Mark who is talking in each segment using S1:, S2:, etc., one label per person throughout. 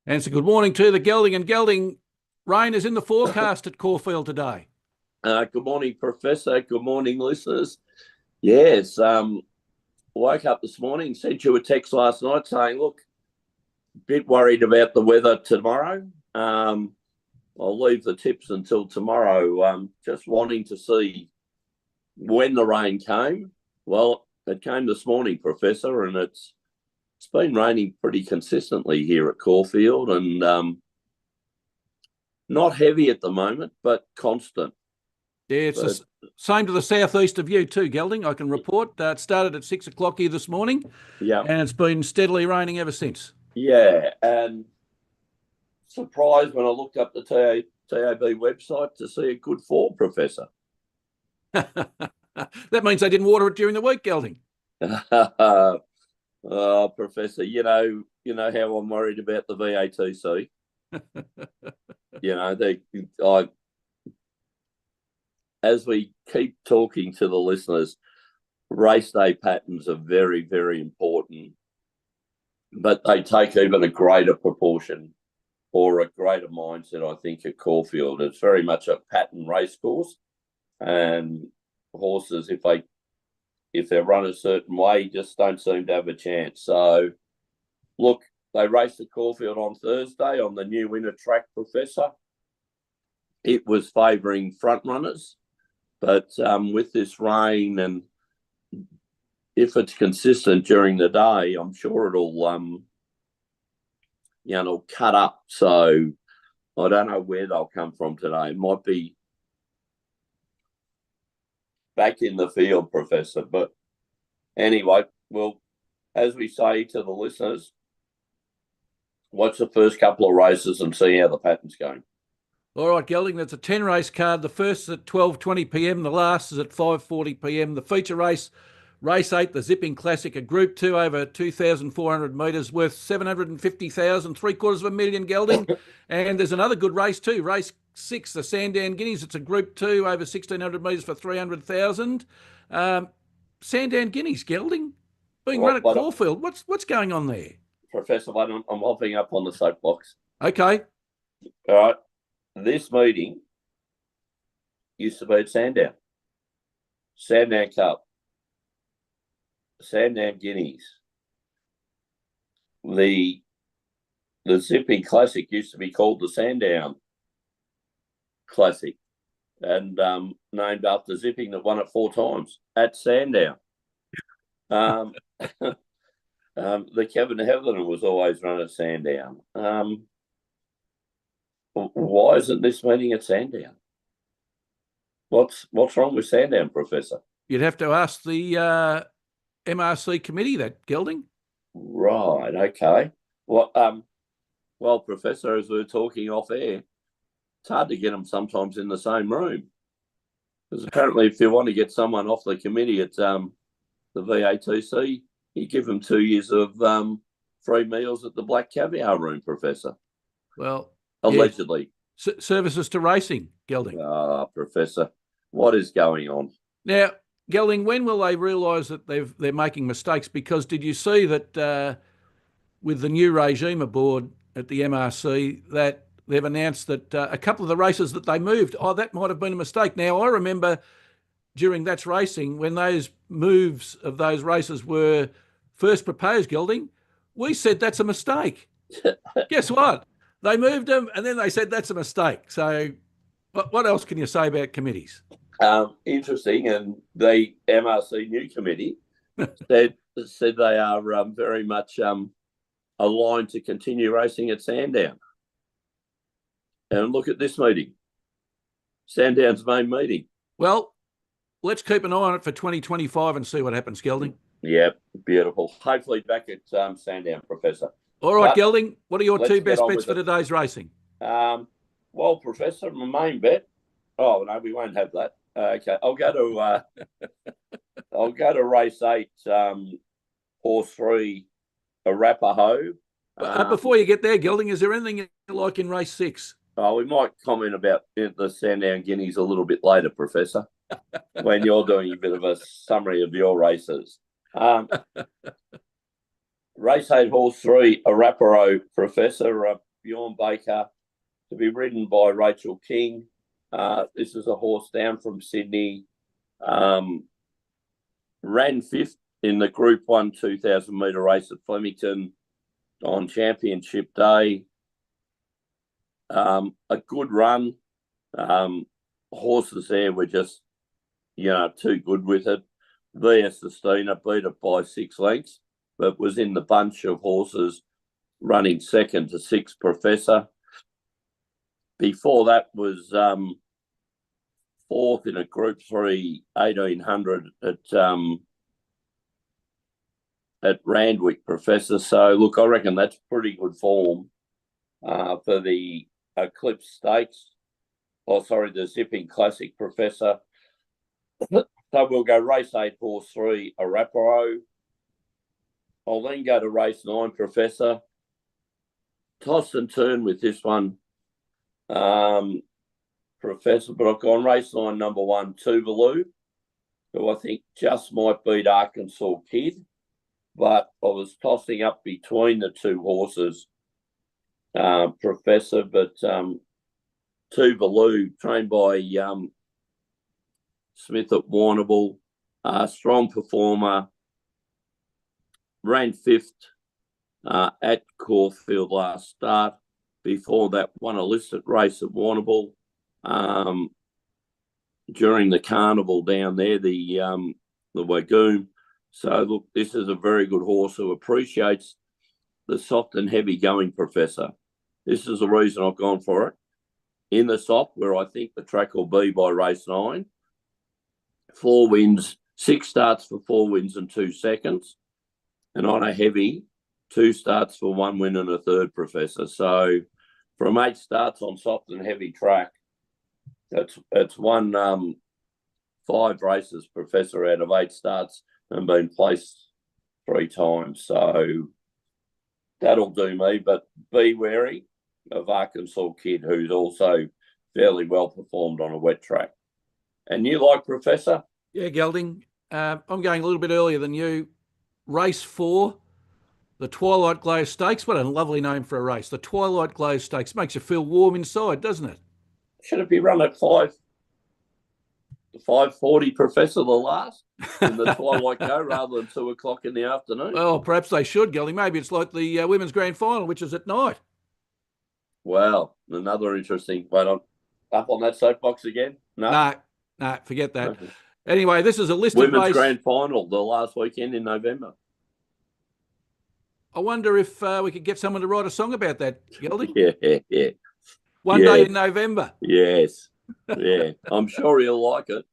S1: And so good morning to the Gelding and Gelding. Rain is in the forecast at Caulfield today.
S2: Good morning, Professor. Good morning, listeners. Yes, woke up this morning, sent you a text last night saying, look, a bit worried about the weather tomorrow. I'll leave the tips until tomorrow. Just wanting to see when the rain came. Well, it came this morning, Professor, and it's been raining pretty consistently here at Caulfield, and not heavy at the moment, but constant.
S1: Yeah, it's the same to the southeast of you too, Gelding. I can report. It started at 6 o'clock here this morning.
S2: Yeah.
S1: And it's been steadily raining ever since.
S2: Yeah, and surprised when I looked up the TAB website to see a good fall, Professor.
S1: That means they didn't water it during the week, Gelding.
S2: Oh, Professor, you know how I'm worried about the VATC. As we keep talking to the listeners, race day patterns are very, very important, but they take even a greater proportion or a greater mindset, I think, at Caulfield. It's very much a pattern race course, and horses, if they're run a certain way, just don't seem to have a chance. So, look, they raced at Caulfield on Thursday on the new winter track, Professor. It was favouring front runners, but with this rain, and if it's consistent during the day, I'm sure it'll cut up. So I don't know where they'll come from today. It might be back in the field, Professor. But anyway, well, as we say to the listeners, watch the first couple of races and see how the pattern's going.
S1: All right, Gelding, that's a 10-race card. The first is at 12:20 p.m. The last is at 5:40 p.m. The feature race, Race 8, the Zipping Classic, a Group 2 over 2,400 metres worth 750,000, $750,000 Gelding. And there's another good race too, Race 6, the Sandown Guineas. It's a Group 2 over 1,600 metres for 300,000. Sandown Guineas, Gelding, being run at Caulfield. What's going on there?
S2: Professor, I'm hopping up on the soapbox.
S1: Okay.
S2: All right. This meeting used to be at Sandown Cup, Sandown Guineas. The Zipping Classic used to be called the Sandown Classic, and named after Zipping that won it 4 times at Sandown. The Kevin Heatherton was always run at Sandown. Why isn't this meeting at Sandown? What's wrong with Sandown, Professor?
S1: You'd have to ask the MRC committee that, Gelding.
S2: Right, okay. Well, Professor, as we were talking off air, it's hard to get them sometimes in the same room. Because apparently if you want to get someone off the committee at the VATC, you give them 2 years of free meals at the Black Caviar room, Professor.
S1: Well,
S2: allegedly.
S1: Yeah. Services to racing, Gelding.
S2: Professor, what is going on?
S1: Now, Gelding, when will they realise that they're making mistakes? Because did you see that with the new regime aboard at the MRC that they've announced that a couple of the races that they moved, that might have been a mistake. Now, I remember during That's Racing, when those moves of those races were first proposed, Gelding, we said that's a mistake. Guess what? They moved them, and then they said that's a mistake. So what else can you say about committees?
S2: Interesting, and the MRC new committee said they are very much aligned to continue racing at Sandown. And look at this meeting, Sandown's main meeting.
S1: Well, let's keep an eye on it for 2025 and see what happens, Gelding.
S2: Yeah, beautiful. Hopefully back at Sandown, Professor.
S1: All right, Gelding, what are your 2 best bets for today's racing?
S2: Well, Professor, my main bet. Oh no, we won't have that. Okay, I'll go to race 8, horse 3, Arapaho.
S1: Before you get there, Gelding, is there anything you like in race 6?
S2: We might comment about the Sandown Guineas a little bit later, Professor, when you're doing a bit of a summary of your races. Race 8, horse 3, Arapaho, Professor. Bjorn Baker, to be ridden by Rachel King. This is a horse down from Sydney. Ran fifth in the Group 1 2,000 metre race at Flemington on Championship Day. A good run. Horses there were just, too good with it. Via Sistina beat it by 6 lengths, but was in the bunch of horses running second to 6 Professor. Before that was fourth in a Group 3 1800 at Randwick Professor. So, look, I reckon that's pretty good form for the Eclipse Stakes. The Zipping Classic Professor. So we'll go race 8, horse 3, Araparo. I'll then go to race 9, Professor. Toss and turn with this one, Professor, but I've gone race 9, number 1, Tuvalu, who I think just might beat Arkansas Kid, but I was tossing up between the 2 horses, Professor, but Tuvalu, trained by Smith at Warrnambool, strong performer, ran 5th at Caulfield last start. Before that, won a listed race at Warrnambool during the carnival down there, the Wagoon. So, look, this is a very good horse who appreciates the soft and heavy going, Professor. This is the reason I've gone for it. In the soft, where I think the track will be by race 9, 4 wins, 6 starts for 4 wins and 2 seconds. And on a heavy, 2 starts for 1 win and a third, Professor. So from 8 starts on soft and heavy track, that's won 5 races, Professor, out of 8 starts and been placed 3 times. So that'll do me. But be wary of Arkansas Kid, who's also fairly well performed on a wet track. And you like, Professor?
S1: Yeah, Gelding. I'm going a little bit earlier than you. Race 4, the Twilight Glow Stakes. What a lovely name for a race. The Twilight Glow Stakes makes you feel warm inside, doesn't it?
S2: Should it be run at 5:40, Professor, the last, in the Twilight Go rather than 2 o'clock in the afternoon?
S1: Well, perhaps they should, Gelding. Maybe it's like the Women's Grand Final, which is at night.
S2: Well, another interesting one. Up on that soapbox again? No,
S1: forget that. Okay. Anyway, this is a listed
S2: Women's
S1: race.
S2: Grand Final, the last weekend in November.
S1: I wonder if we could get someone to write a song about that, Gelding.
S2: Yeah.
S1: One day in November.
S2: Yes. Yeah. I'm sure he'll like it.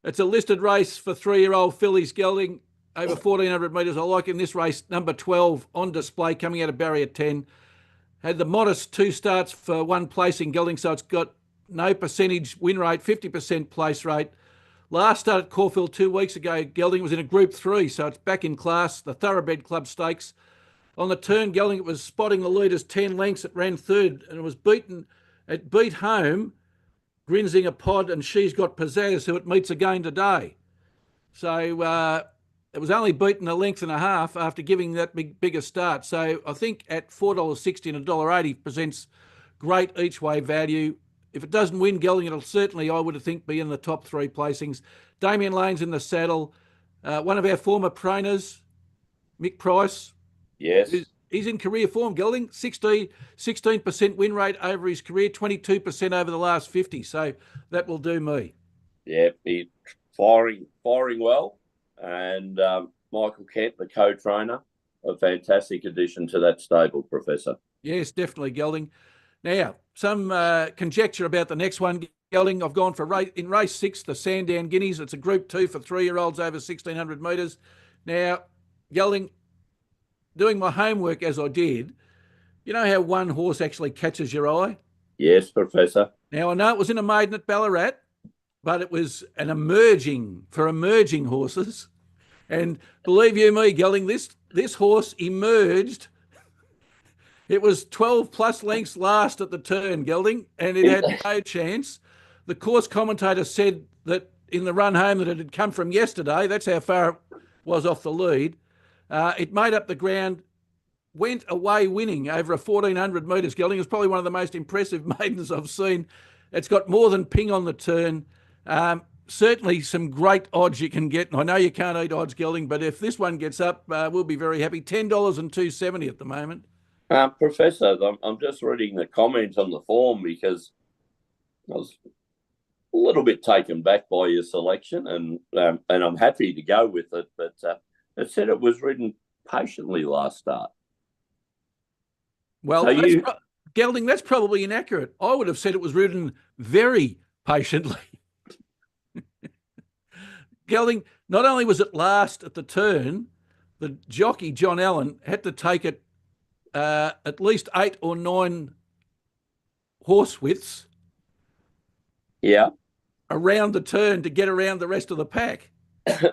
S1: It's a listed race for 3-year-old fillies, Gelding, over 1,400 metres. I like in this race, number 12, On Display, coming out of barrier 10. Had the modest 2 starts for 1 place in Gelding, so it's got no percentage win rate, 50% place rate. Last start at Caulfield 2 weeks ago, Gelding was in a Group 3, so it's back in class, the Thoroughbred Club Stakes. On the turn, Gelding, it was spotting the leaders 10 lengths. It ran 3rd, and it beat home Grinzing a Pod and She's Got Pizzazz, who it meets again today. So it was only beaten 1.5 lengths after giving that bigger start. So I think at $4.60 and $1.80 presents great each way value. If it doesn't win, Gelding, it'll certainly, I would think, be in the top 3 placings. Damien Lane's in the saddle. One of our former trainers, Mick Price.
S2: Yes.
S1: He's in career form, Gelding. 16% win rate over his career, 22% over the last 50. So that will do me.
S2: Yeah, he's firing well. And Michael Kent, the co-trainer, a fantastic addition to that stable, Professor.
S1: Yes, definitely, Gelding. Now, some conjecture about the next one, Gelding. I've gone for in race 6, the Sandown Guineas. It's a Group 2 for 3-year-olds over 1,600 metres. Now, Gelding, doing my homework as I did, you know how one horse actually catches your eye?
S2: Yes, Professor.
S1: Now, I know it was in a maiden at Ballarat, but it was an emerging horses. And believe you me, Gelding, this horse emerged. It was 12 plus lengths last at the turn, Gelding, and it had no chance. The course commentator said that in the run home that it had come from yesterday, that's how far it was off the lead. It made up the ground went away winning over a 1,400 metres, Gelding. It's probably one of the most impressive maidens I've seen. It's got more than ping on the turn. Certainly some great odds you can get. And I know you can't eat odds, Gelding, but if this one gets up, we'll be very happy. $10 and $2.70 at the moment.
S2: Professor, I'm just reading the comments on the form because I was a little bit taken back by your selection, and I'm happy to go with it. But it said it was ridden patiently last start.
S1: Well, so Gelding, that's probably inaccurate. I would have said it was ridden very patiently. Gelding, not only was it last at the turn, the jockey, John Allen, had to take it at least 8 or 9 horse widths around the turn to get around the rest of the pack.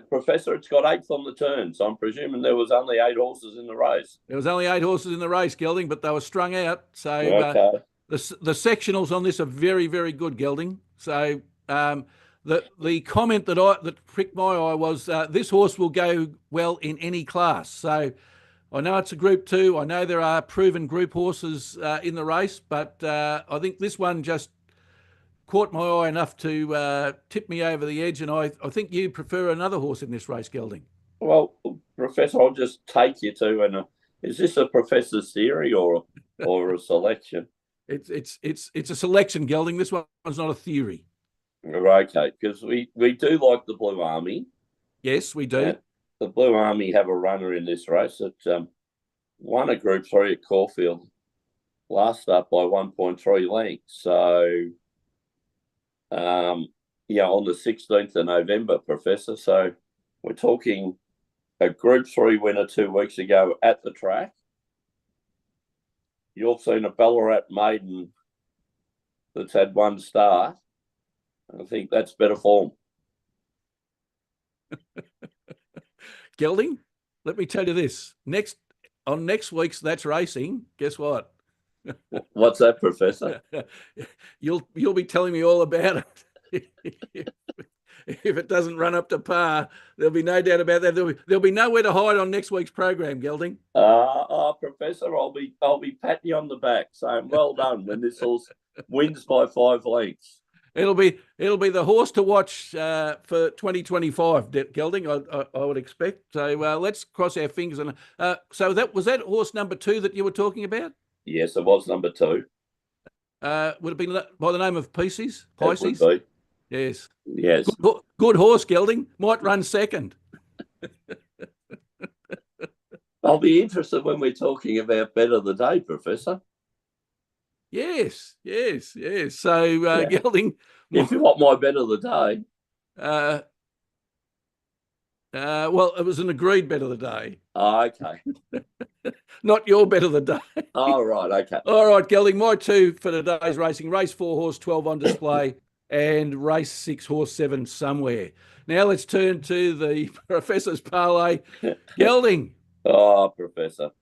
S2: Professor, it's got 8th on the turn, so I'm presuming there was only 8 horses in the race.
S1: There was only 8 horses in the race, Gelding, but they were strung out. So the sectionals on this are very, very good, Gelding. So the comment that pricked my eye was this horse will go well in any class. So I know it's a Group 2. I know there are proven group horses in the race, but I think this one just caught my eye enough to tip me over the edge, and I think you prefer another horse in this race, Gelding.
S2: Well, Professor, I'll just take you to, and is this a Professor's theory or a selection?
S1: It's a selection, Gelding. This one's not a theory.
S2: Okay, because we do like the Blue Army.
S1: Yes, we do.
S2: The Blue Army have a runner in this race that won a Group 3 at Caulfield last up by 1.3 lengths. So, on the 16th of November, Professor. So we're talking a Group 3 winner 2 weeks ago at the track. You've seen a Ballarat maiden that's had 1 start. I think that's better form.
S1: Gelding, let me tell you this. Next week's That's Racing, guess what?
S2: What's that, Professor?
S1: You'll be telling me all about it. If it doesn't run up to par, there'll be no doubt about that. There'll be nowhere to hide on next week's program, Gelding.
S2: Professor, I'll be patting you on the back, saying well done when this horse wins by 5 lengths. It'll
S1: be the horse to watch for 2025, Gelding. I would expect. So let's cross our fingers. And so was that horse number 2 that you were talking about?
S2: Yes, it was number 2.
S1: Would it be by the name of Pisces?
S2: It would be.
S1: Yes.
S2: Yes.
S1: Good horse, Gelding. Might run second.
S2: I'll be interested when we're talking about Bet of the Day, Professor.
S1: Yes. So, Gelding,
S2: if you want my Bet of the Day,
S1: well, it was an agreed Bet of the Day.
S2: Oh, okay.
S1: Not your Bet of the Day.
S2: Oh, right. Okay.
S1: All right, Gelding. My 2 for today's racing: race 4, horse 12 on display, and race 6, horse 7 somewhere. Now let's turn to the Professor's parlay. Gelding.
S2: Oh, Professor.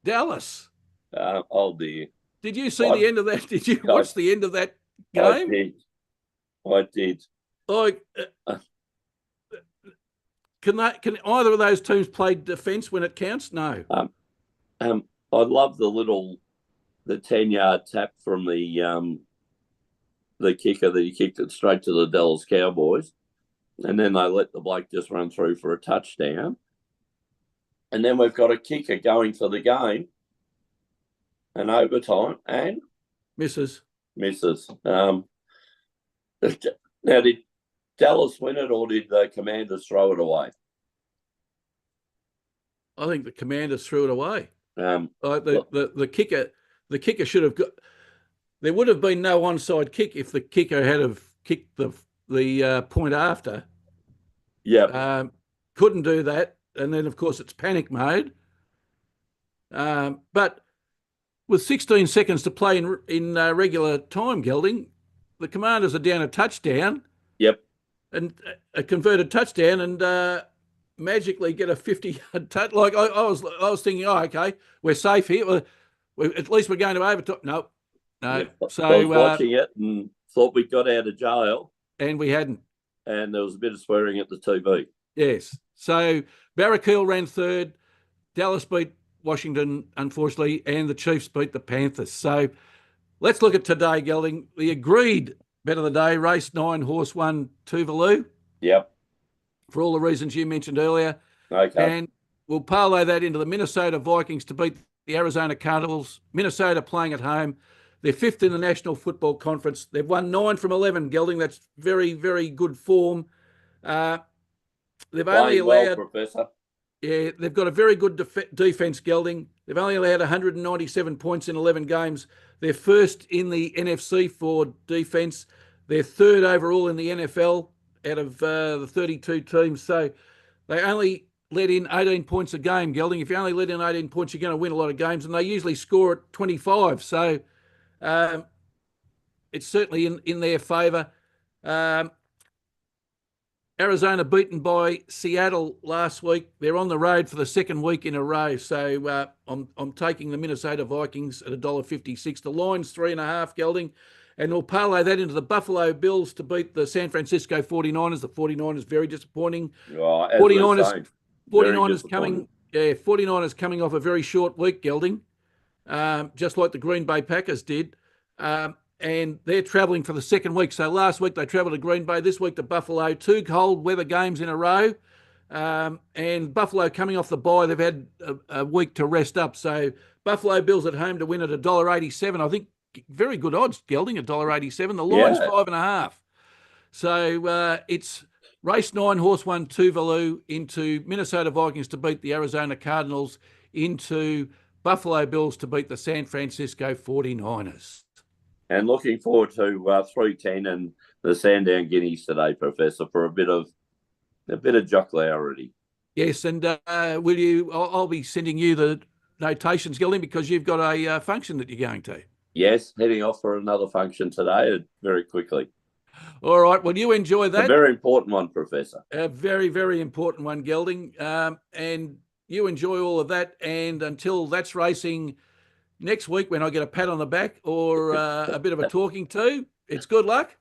S1: Dallas.
S2: Oh dear.
S1: Did you see the end of that? Did you watch the end of that game?
S2: I did.
S1: Can either of those teams play defence when it counts? No.
S2: I love the 10-yard tap from the kicker that he kicked it straight to the Dallas Cowboys, and then they let the bloke just run through for a touchdown, and then we've got a kicker going for the game. And overtime and
S1: misses.
S2: Now, did Dallas win it or did the Commanders throw it away?
S1: I think the Commanders threw it away. The kicker should have got. There would have been no onside kick if the kicker had have kicked the point after.
S2: Yeah.
S1: Couldn't do that, and then of course it's panic mode. But with 16 seconds to play in regular time, Gelding, the Commanders are down a touchdown.
S2: Yep.
S1: And a converted touchdown, and magically get a 50-yard touch. Like I was thinking, okay, we're safe here. At least we're going to overtime. No.
S2: Yep.
S1: So
S2: I was watching it and thought we got out of jail,
S1: and we hadn't.
S2: And there was a bit of swearing at the TV.
S1: Yes. So Barracuda ran 3rd. Dallas beat Washington, unfortunately, and the Chiefs beat the Panthers. So let's look at today, Gelding. The agreed bet of the day, race 9, horse 1, Tuvalu.
S2: Yep.
S1: For all the reasons you mentioned earlier.
S2: Okay.
S1: And we'll parlay that into the Minnesota Vikings to beat the Arizona Cardinals. Minnesota playing at home. They're 5th in the National Football Conference. They've won 9 from 11, Gelding. That's very, very good form. They've only allowed...
S2: well, Professor.
S1: Yeah, they've got a very good defence, Gelding. They've only allowed 197 points in 11 games. They're first in the NFC for defence. They're third overall in the NFL out of the 32 teams. So they only let in 18 points a game, Gelding. If you only let in 18 points, you're going to win a lot of games, and they usually score at 25. So it's certainly in their favour. Arizona beaten by Seattle last week. They're on the road for the second week in a row. So I'm taking the Minnesota Vikings at $1.56. The line's 3.5, Gelding. And we'll parlay that into the Buffalo Bills to beat the San Francisco 49ers. The 49ers very disappointing.
S2: Oh,
S1: 49ers coming off a very short week, Gelding, just like the Green Bay Packers did. And they're travelling for the second week. So last week they travelled to Green Bay. This week to Buffalo. 2 cold weather games in a row. And Buffalo coming off the bye. They've had a week to rest up. So Buffalo Bills at home to win at $1.87. I think very good odds, Gelding, $1.87. The line's 5.5. So it's race 9, horse 1, Tuvalu into Minnesota Vikings to beat the Arizona Cardinals, into Buffalo Bills to beat the San Francisco 49ers.
S2: And looking forward to 310 and the Sandown Guineas today, Professor, for a bit of jocularity.
S1: Yes, and will you? I'll be sending you the notations, Gelding, because you've got a function that you're going to.
S2: Yes, heading off for another function today, very quickly.
S1: All right. Well, you enjoy that.
S2: A very important one, Professor.
S1: A very, very important one, Gelding. And you enjoy all of that. And until that's racing next week, when I get a pat on the back or a bit of a talking to, it's good luck.